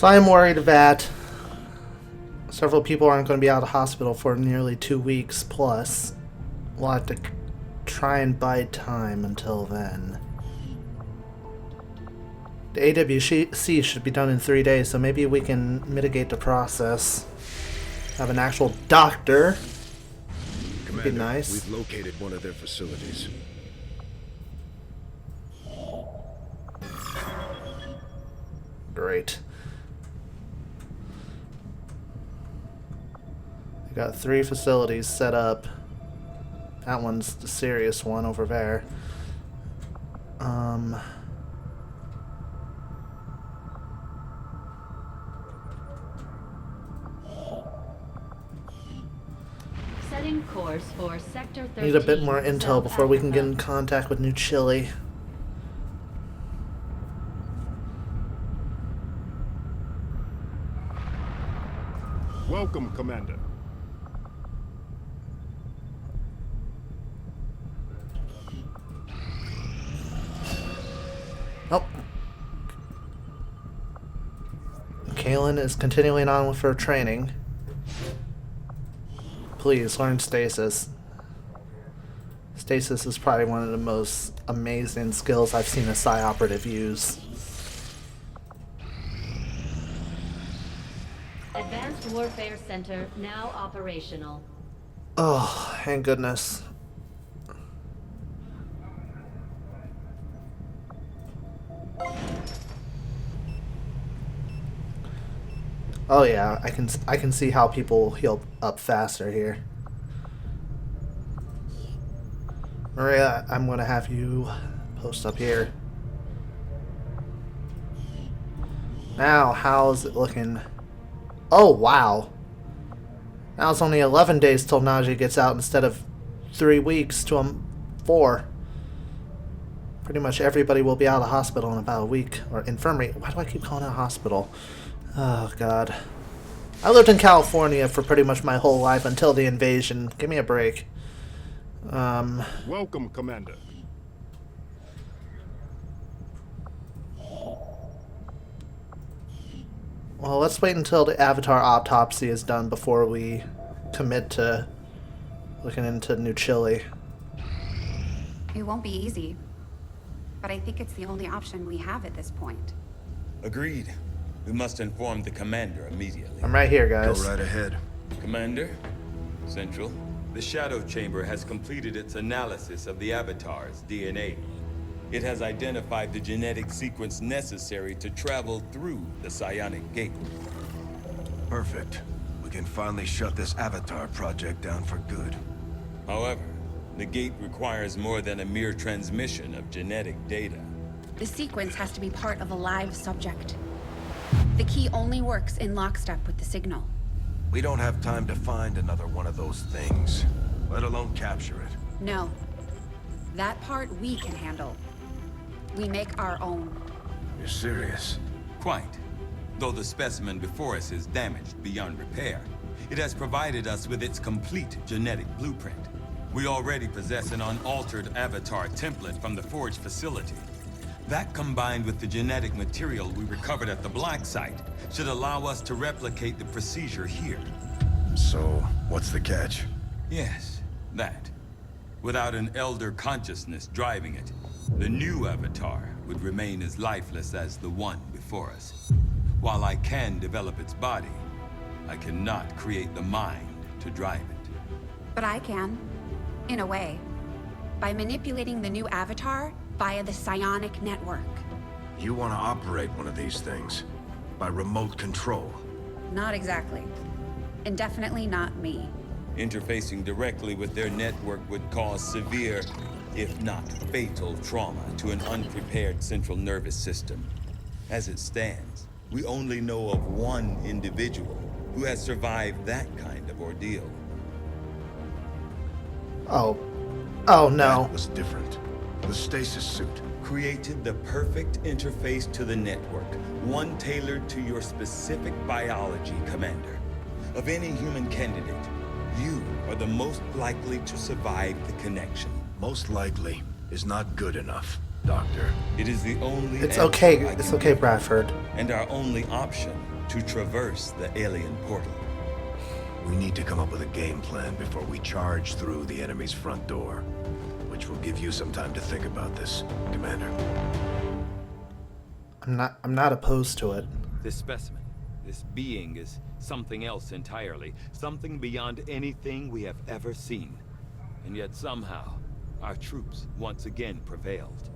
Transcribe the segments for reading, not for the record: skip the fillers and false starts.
So I'm worried that several people aren't going to be out of hospital for nearly 2 weeks plus. We'll have to try and buy time until then. The AWC should be done in 3 days, so maybe we can mitigate the process. Have an actual doctor. Commander, be nice. We've located one of their facilities. Great. We got 3 facilities set up. That one's the serious one over there. Setting course for Sector 13. Need a bit more intel South before we can get in Africa. contact with New Chile. Welcome, Commander. Oh. Kaylin is continuing on with her training. Please learn stasis. Stasis is probably one of the most amazing skills I've seen a Psi operative use. Advanced Warfare Center now operational. Oh, thank goodness. Oh yeah, I can see how people heal up faster here. Maria, I'm gonna have you post up here. Now, how's it looking? Oh wow! Now it's only 11 days till Najee gets out instead of 3 weeks to 4. Pretty much everybody will be out of hospital in about a week, or infirmary. Why do I keep calling it a hospital? Oh god. I lived in California for pretty much my whole life until the invasion. Give me a break. Welcome, Commander. Well, let's wait until the Avatar autopsy is done before we commit to looking into New Chile. It won't be easy, but I think it's the only option we have at this point. Agreed. We must inform the commander immediately. I'm right here, Go guys. right ahead. Commander, Central, the Shadow Chamber has completed its analysis of the Avatar's DNA. It has identified the genetic sequence necessary to travel through the Psionic Gate. Perfect. We can finally shut this Avatar project down for good. However, the gate requires more than a mere transmission of genetic data. The sequence has to be part of a live subject. The key only works in lockstep with the signal. We don't have time to find another one of those things, let alone capture it. No. That part we can handle. We make our own. You're serious? Quite. Though the specimen before us is damaged beyond repair, it has provided us with its complete genetic blueprint. We already possess an unaltered Avatar template from the Forge facility. That, combined with the genetic material we recovered at the Black Site, should allow us to replicate the procedure here. So, what's the catch? Yes, that. Without an elder consciousness driving it, the new Avatar would remain as lifeless as the one before us. While I can develop its body, I cannot create the mind to drive it. But I can. In a way. By manipulating the new Avatar via the psionic network. You want to operate one of these things? By remote control? Not exactly. And definitely not me. Interfacing directly with their network would cause severe, if not fatal, trauma to an unprepared central nervous system. As it stands, we only know of one individual who has survived that kind of ordeal. Oh. Oh no. That was different. The stasis suit. Created the perfect interface to the network, one tailored to your specific biology, Commander. Of any human candidate, you are the most likely to survive the connection. Most likely is not good enough, Doctor. It is the only It's answer okay. I It's can okay, give, Bradford. and our only option to traverse the alien portal. We need to come up with a game plan before we charge through the enemy's front door, which will give you some time to think about this, Commander. I'm not opposed to it. This specimen, this being is something else entirely, something beyond anything we have ever seen. And yet somehow, our troops once again prevailed.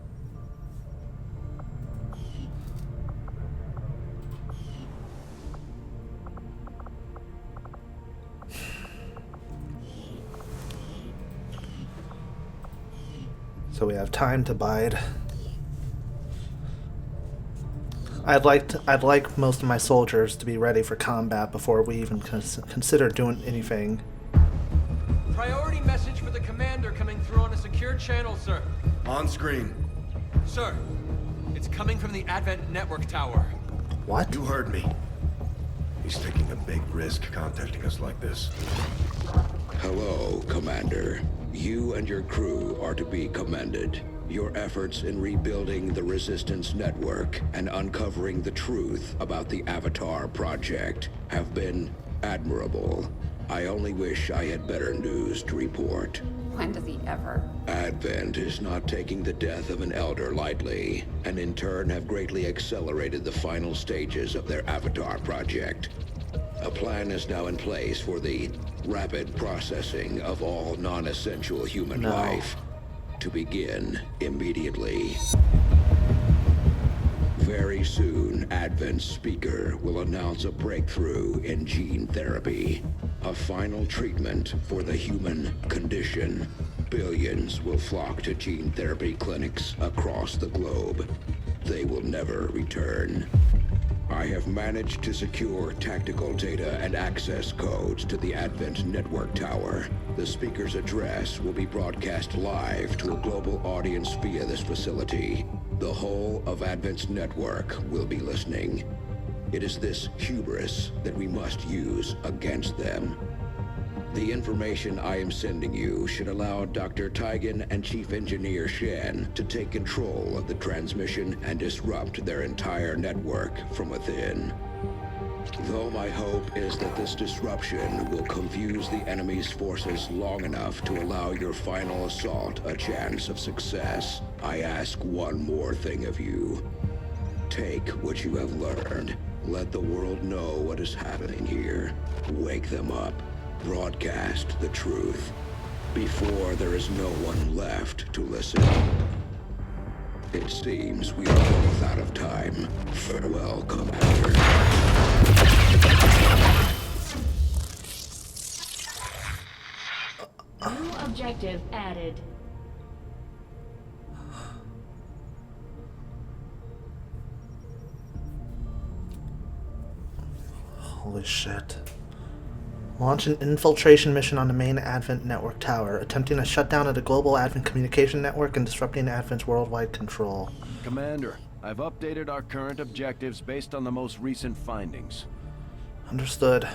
So we have time to bide. I'd like most of my soldiers to be ready for combat before we even consider doing anything. Priority message for the commander coming through on a secure channel, sir. On screen. Sir, it's coming from the Advent Network Tower. What? You heard me. He's taking a big risk contacting us like this. Hello, Commander. You and your crew are to be commended. Your efforts in rebuilding the Resistance network and uncovering the truth about the Avatar project have been admirable. I only wish I had better news to report. When does he ever? Advent is not taking the death of an elder lightly, and in turn have greatly accelerated the final stages of their Avatar project. A plan is now in place for the rapid processing of all non-essential human life. To begin immediately. Very soon, Advent's speaker will announce a breakthrough in gene therapy. A final treatment for the human condition. Billions will flock to gene therapy clinics across the globe. They will never return. I have managed to secure tactical data and access codes to the Advent Network Tower. The speaker's address will be broadcast live to a global audience via this facility. The whole of Advent's network will be listening. It is this hubris that we must use against them. The information I am sending you should allow Dr. Taigen and Chief Engineer Shen to take control of the transmission and disrupt their entire network from within. Though my hope is that this disruption will confuse the enemy's forces long enough to allow your final assault a chance of success, I ask one more thing of you. Take what you have learned. Let the world know what is happening here. Wake them up. Broadcast the truth before there is no one left to listen. It seems we are both out of time. Farewell, Commander. New objective added. Holy shit. Launch an infiltration mission on the main Advent Network Tower, attempting a shutdown of the global Advent communication network and disrupting Advent's worldwide control. Commander, I've updated our current objectives based on the most recent findings. Understood.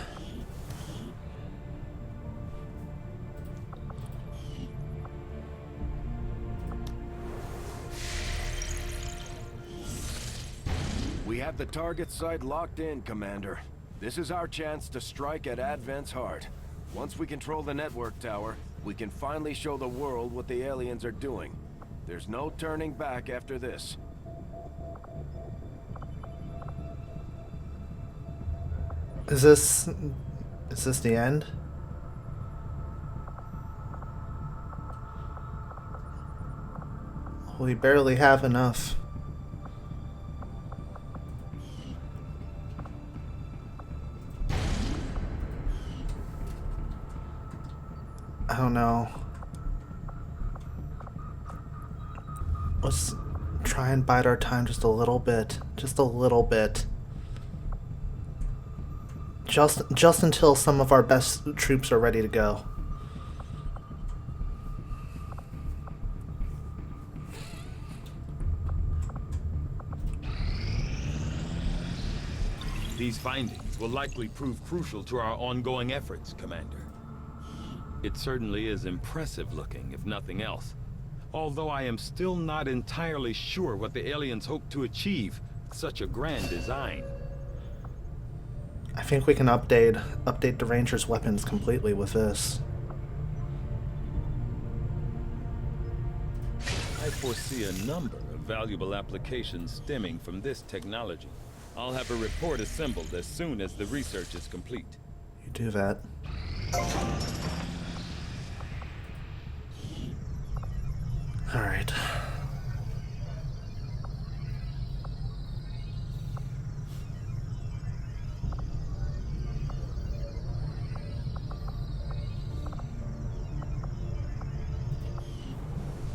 We have the target site locked in, Commander. This is our chance to strike at Advent's heart. Once we control the network tower, we can finally show the world what the aliens are doing. There's no turning back after this. Is this the end? We barely have enough. I don't know. Let's try and bide our time just a little bit. Just a little bit. Just until some of our best troops are ready to go. These findings will likely prove crucial to our ongoing efforts, Commander. It certainly is impressive looking, if nothing else. Although I am still not entirely sure what the aliens hope to achieve with such a grand design. I think we can update the Ranger's weapons completely with this. I foresee a number of valuable applications stemming from this technology. I'll have a report assembled as soon as the research is complete. You do that. All right.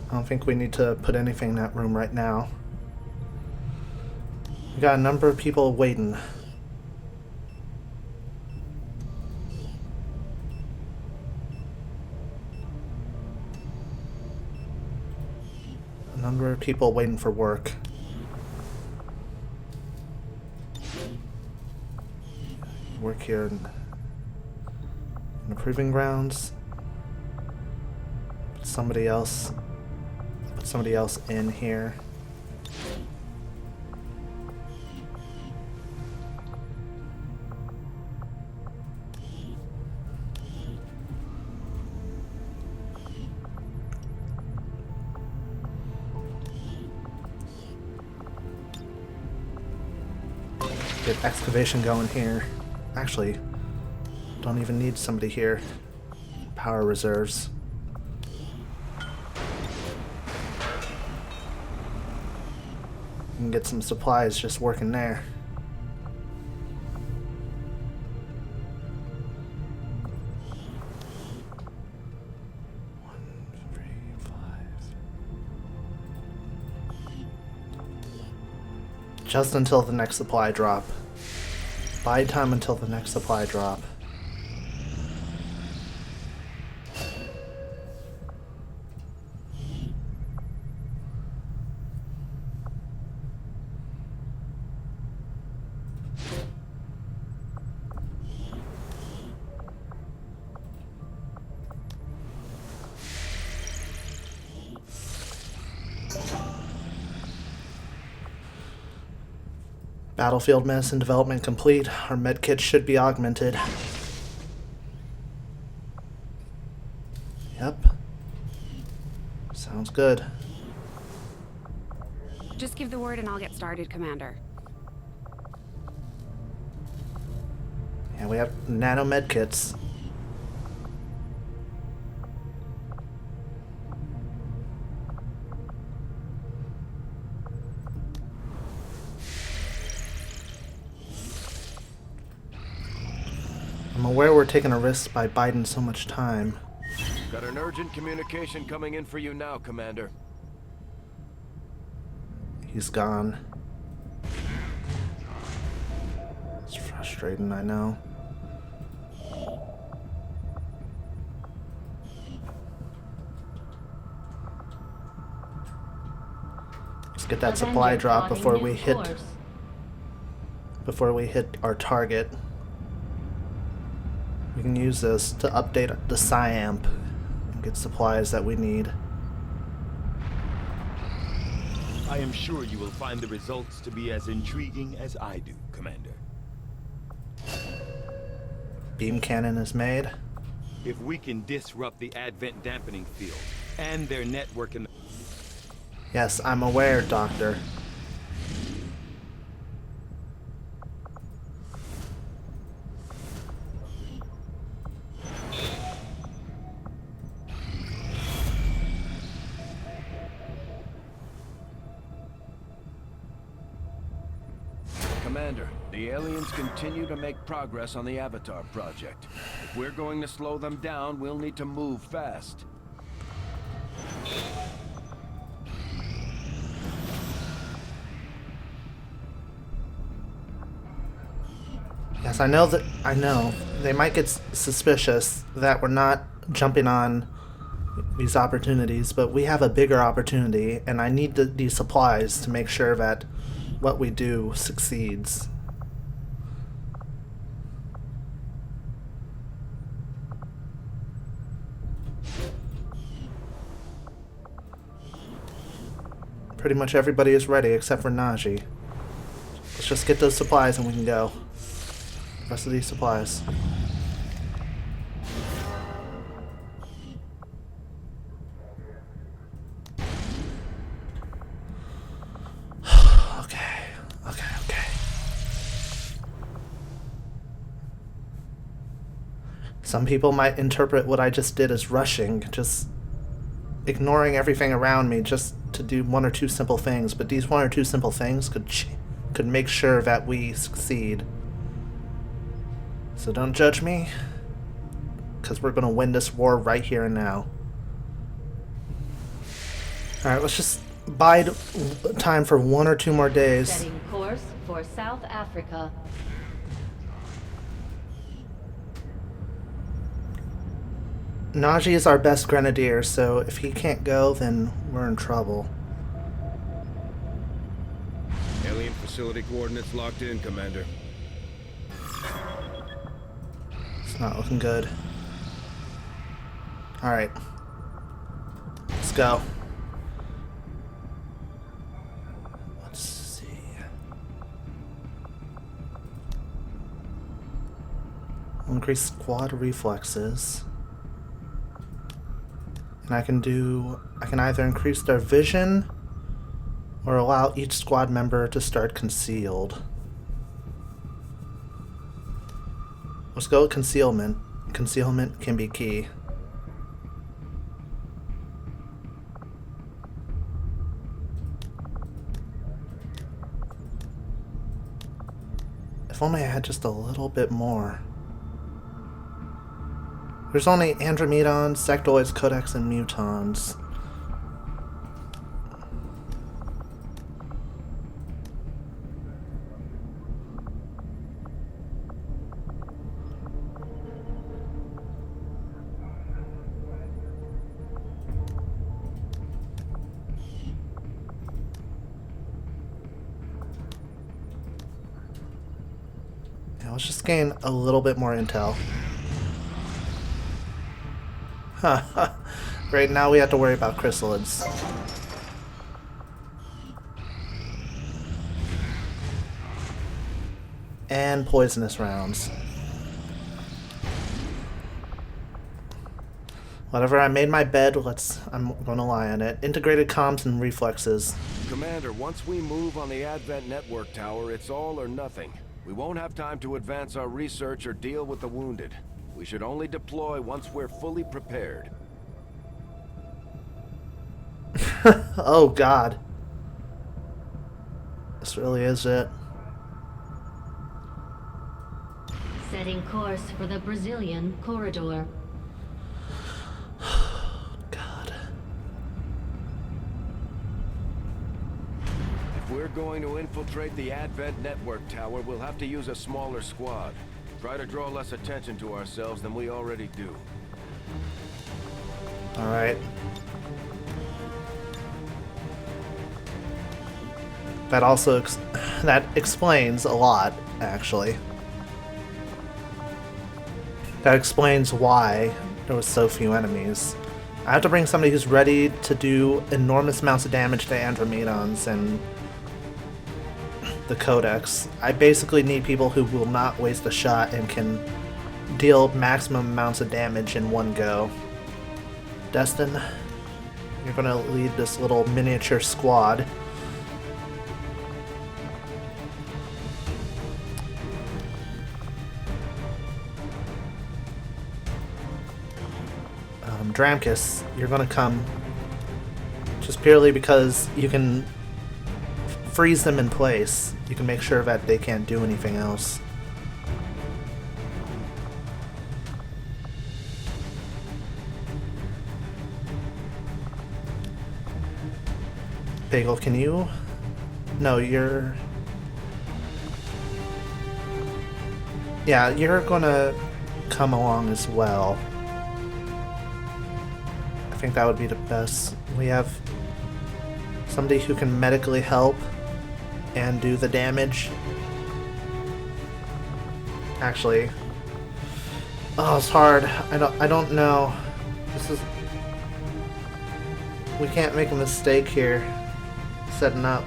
I don't think we need to put anything in that room right now. We got a number of people waiting. A number of people waiting for work. Work here in the proving grounds. Somebody else in here. Get excavation going here. Actually, don't even need somebody here. Power reserves. You can get some supplies just working there. Just until the next supply drop. Buy time until the next supply drop. Battlefield medicine development complete. Our medkits should be augmented. Yep. Sounds good. Just give the word and I'll get started, Commander. Yeah, we have nano medkits. I'm aware we're taking a risk by biding so much time. Got an urgent communication coming in for you now, Commander. He's gone. It's frustrating, I know. Let's get that supply Avenger drop plotting before his we hit our target. We can use this to update the SciAmp and get supplies that we need. I am sure you will find the results to be as intriguing as I do, Commander. Beam cannon is made. If we can disrupt the Advent dampening field and their network in the... Yes, I'm aware, Doctor. Commander, the aliens continue to make progress on the Avatar project. If we're going to slow them down, we'll need to move fast. Yes, I know. They might get suspicious that we're not jumping on these opportunities, but we have a bigger opportunity, and I need these supplies to make sure that what we do succeeds. Pretty much everybody is ready except for Najee. Let's just get those supplies and we can go. rest of these supplies. Okay. Some people might interpret what I just did as rushing, just ignoring everything around me just to do one or two simple things, but these one or two simple things could make sure that we succeed. So don't judge me, because we're going to win this war right here and now. Alright, let's just bide time for 1 or 2 more days. Setting course for South Africa. Najee is our best grenadier, so if he can't go, then we're in trouble. Alien facility coordinates locked in, Commander. It's not looking good. Alright. Let's go. Let's see. I'll increase squad reflexes. And I can either increase their vision or allow each squad member to start concealed. Let's go with concealment. Concealment can be key. If only I had just a little bit more. There's only Andromedons, Sectoids, Codex, and Mutons. Yeah, let's just gain a little bit more intel. Great, now we have to worry about chrysalids. And poisonous rounds. Whatever, I made my bed, I'm gonna lie on it. Integrated comms and reflexes. Commander, once we move on the Advent network tower, it's all or nothing. We won't have time to advance our research or deal with the wounded. We should only deploy once we're fully prepared. Oh god. This really is it. Setting course for the Brazilian corridor. God. If we're going to infiltrate the Advent network tower, we'll have to use a smaller squad. Try to draw less attention to ourselves than we already do. Alright. That also that explains a lot, actually. That explains why there was so few enemies. I have to bring somebody who's ready to do enormous amounts of damage to Andromedons and the Codex. I basically need people who will not waste a shot and can deal maximum amounts of damage in one go. Destin, you're gonna lead this little miniature squad. Dramkus, you're gonna come just purely because you can freeze them in place. You can make sure that they can't do anything else. Bagel, can you? No, you're... Yeah, you're gonna come along as well. I think that would be the best. We have somebody who can medically help and do the damage. Actually, oh, it's hard. I don't know. This is, we can't make a mistake here setting up.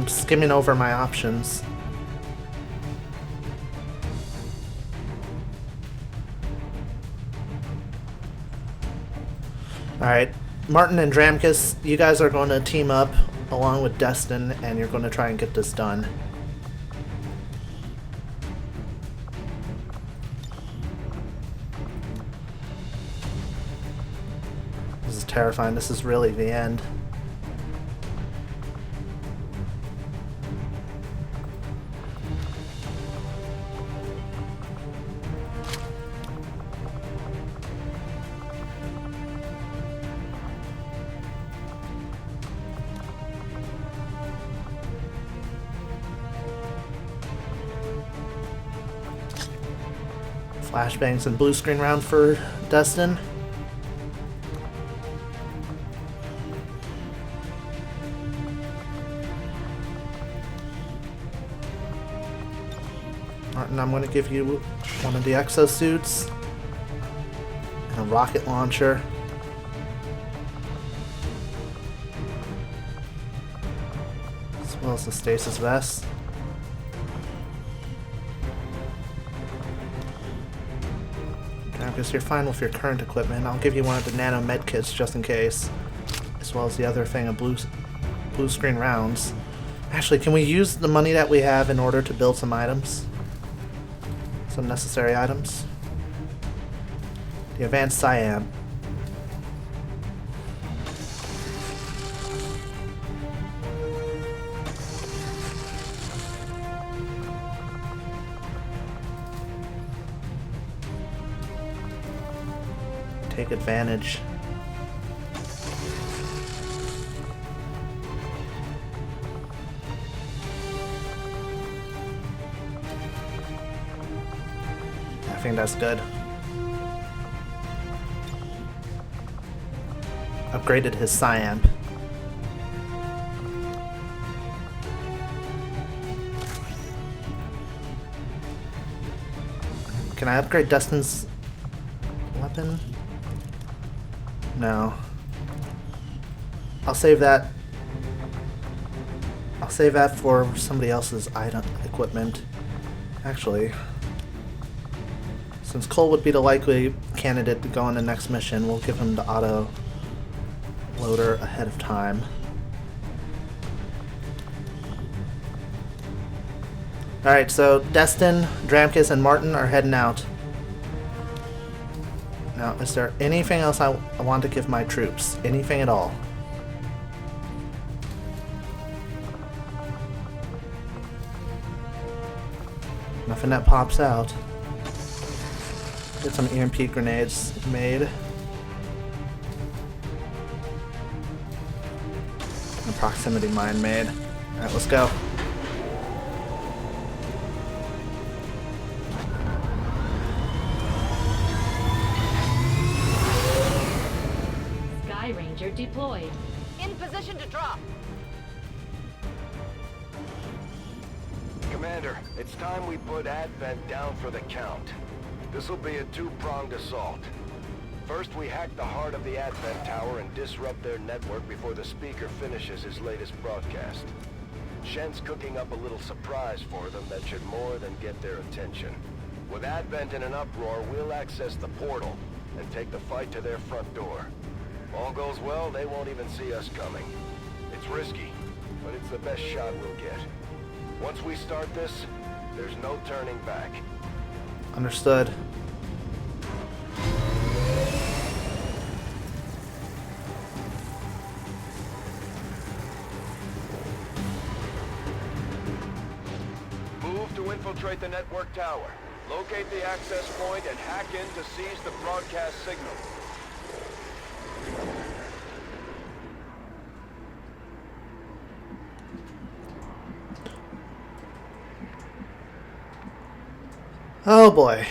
I'm skimming over my options. Alright, Martin and Dramkus, you guys are going to team up along with Destin, and you're going to try and get this done. This is terrifying. This is really the end. Flashbangs and blue screen round for Destin. Martin, I'm going to give you one of the exosuits and a rocket launcher. As well as the stasis vest. Because you're fine with your current equipment. I'll give you one of the nano med kits just in case, as well as the other thing of blue screen rounds. Actually, can we use the money that we have in order to build some items? Some necessary items? The advanced SIAM. Take advantage. I think that's good. Upgraded his SIAM. Can I upgrade Destin's weapon? No. I'll save that. I'll save that for somebody else's item equipment. Actually, since Cole would be the likely candidate to go on the next mission, we'll give him the auto loader ahead of time. Alright, so Destin, Dramkus, and Martin are heading out. Now, is there anything else I want to give my troops? Anything at all? Nothing that pops out. Get some EMP grenades made. A proximity mine made. Alright, let's go. Ranger deployed. In position to drop. Commander, it's time we put Advent down for the count. This'll be a two-pronged assault. First, we hack the heart of the Advent Tower and disrupt their network before the speaker finishes his latest broadcast. Shen's cooking up a little surprise for them that should more than get their attention. With Advent in an uproar, we'll access the portal and take the fight to their front door. All goes well, they won't even see us coming. It's risky, but it's the best shot we'll get. Once we start this, there's no turning back. Understood. Move to infiltrate the network tower. Locate the access point and hack in to seize the broadcast signal. Oh boy.